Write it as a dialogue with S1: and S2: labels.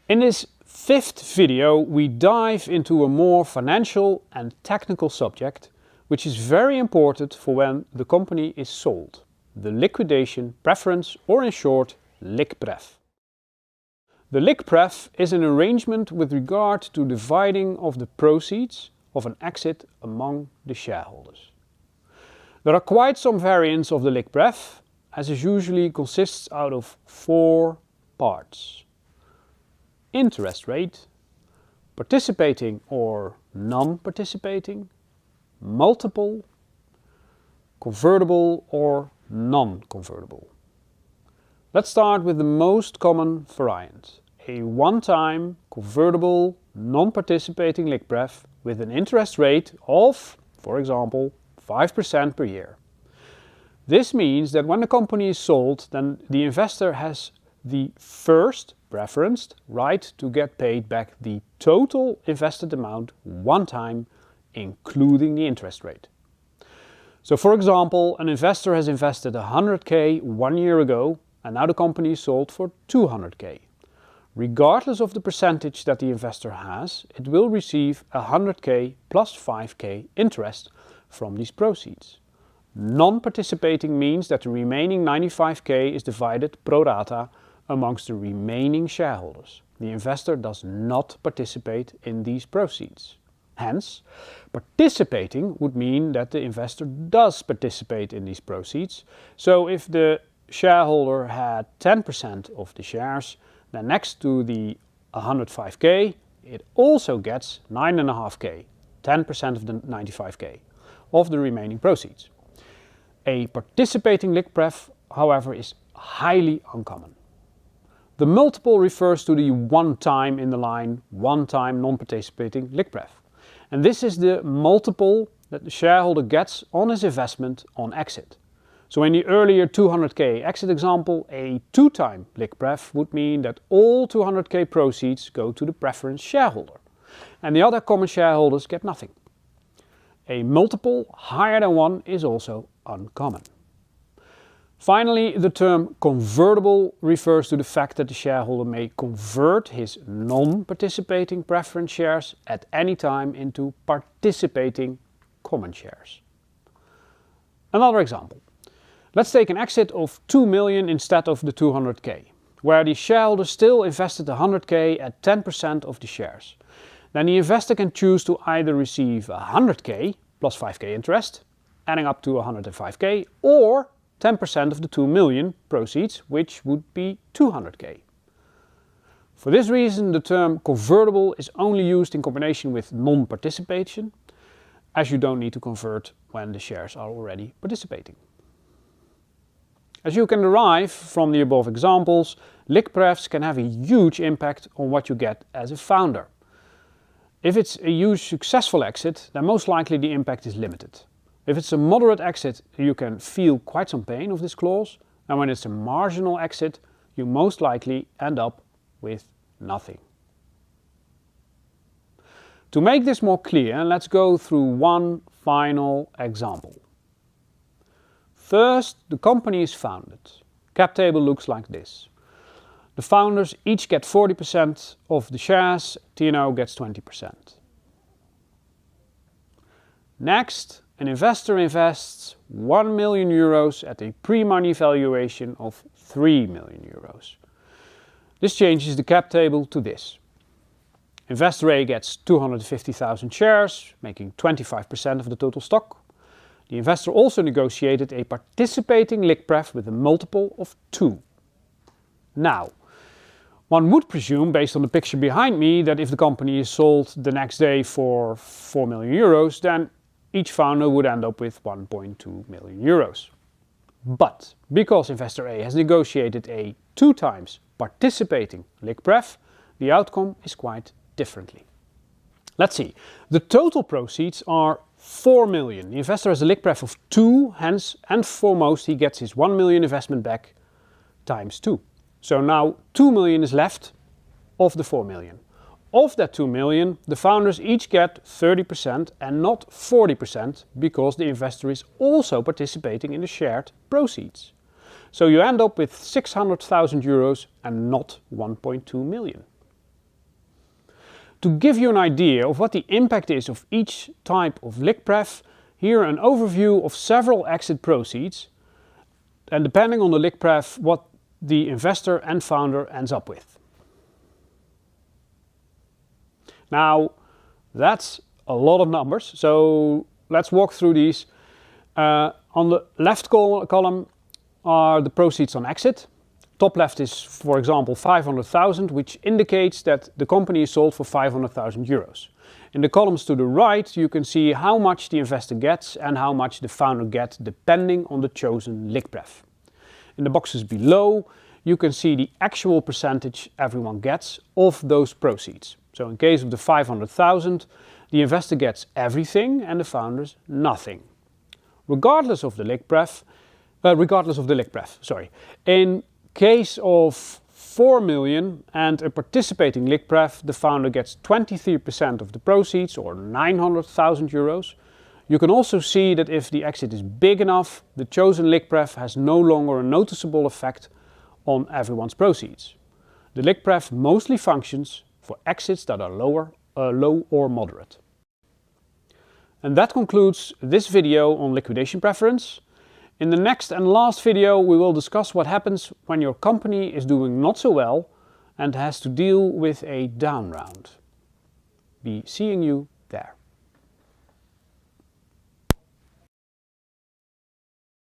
S1: In this fifth video, we dive into a more financial and technical subject, which is very important for when the company is sold, the liquidation preference, or in short, liqupref. The liqupref is an arrangement with regard to dividing of the proceeds of an exit among the shareholders. There are quite some variants of the liqupref, as it usually consists out of 4 parts. Interest rate, participating or non-participating, multiple, convertible or non-convertible. Let's start with the most common variant, a one-time convertible non-participating liqupref with an interest rate of, for example, 5% per year. This means that when the company is sold, then the investor has the first preferenced right to get paid back the total invested amount one time, including the interest rate. So for example, an investor has invested 100k 1 year ago and now the company is sold for 200k. Regardless of the percentage that the investor has, it will receive 100k plus 5k interest from these proceeds. Non-participating means that the remaining 95k is divided pro rata amongst the remaining shareholders. The investor does not participate in these proceeds. Hence, participating would mean that the investor does participate in these proceeds. So if the shareholder had 10% of the shares, then next to the 105k, it also gets 9.5k, 10% of the 95k, of the remaining proceeds. A participating liqupref, however, is highly uncommon. The multiple refers to the one time in the line, one time non-participating liqupref. And this is the multiple that the shareholder gets on his investment on exit. So in the earlier 200k exit example, a two-time liqupref would mean that all 200k proceeds go to the preference shareholder and the other common shareholders get nothing. A multiple higher than 1 is also uncommon. Finally, the term convertible refers to the fact that the shareholder may convert his non-participating preference shares at any time into participating common shares. Another example. Let's take an exit of 2 million instead of the 200k, where the shareholder still invested 100k at 10% of the shares. Then the investor can choose to either receive 100k plus 5k interest, adding up to 105k, or 10% of the 2 million proceeds, which would be 200k. For this reason, the term convertible is only used in combination with non-participation, as you don't need to convert when the shares are already participating. As you can derive from the above examples, liquprefs can have a huge impact on what you get as a founder. If it's a huge successful exit, then most likely the impact is limited. If it's a moderate exit, you can feel quite some pain of this clause, and when it's a marginal exit, you most likely end up with nothing. To make this more clear, let's go through one final example. First, the company is founded. Cap table looks like this. The founders each get 40% of the shares, T&O gets 20%. Next, an investor invests 1 million euros at a pre-money valuation of 3 million euros. This changes the cap table to this. Investor A gets 250,000 shares, making 25% of the total stock. The investor also negotiated a participating liqupref with a multiple of 2. Now, one would presume, based on the picture behind me, that if the company is sold the next day for 4 million euros, then each founder would end up with 1.2 million euros. But because investor A has negotiated a 2 times participating liqupref, the outcome is quite differently. Let's see. The total proceeds are 4 million. The investor has a liqupref of 2, hence and foremost he gets his 1 million investment back times 2. So now 2 million is left of the 4 million. Of that 2 million, the founders each get 30% and not 40% because the investor is also participating in the shared proceeds. So you end up with 600,000 euros and not 1.2 million. To give you an idea of what the impact is of each type of liquidation, here an overview of several exit proceeds, and depending on the liquidation, what the investor and founder ends up with. Now, that's a lot of numbers, so let's walk through these. On the left column are the proceeds on exit. Top left is, for example, 500,000, which indicates that the company is sold for 500,000 euros. In the columns to the right, you can see how much the investor gets and how much the founder gets, depending on the chosen liquidation. In the boxes below, you can see the actual percentage everyone gets of those proceeds. So in case of the 500,000, the investor gets everything and the founders nothing. Regardless of the liquidation, In case of 4 million and a participating liquidation, the founder gets 23% of the proceeds, or 900,000 euros. You can also see that if the exit is big enough, the chosen liquidation has no longer a noticeable effect on everyone's proceeds. The liquidation mostly functions for exits that are low or moderate. And that concludes this video on liquidation preference. In the next and last video, we will discuss what happens when your company is doing not so well and has to deal with a down round. Be seeing you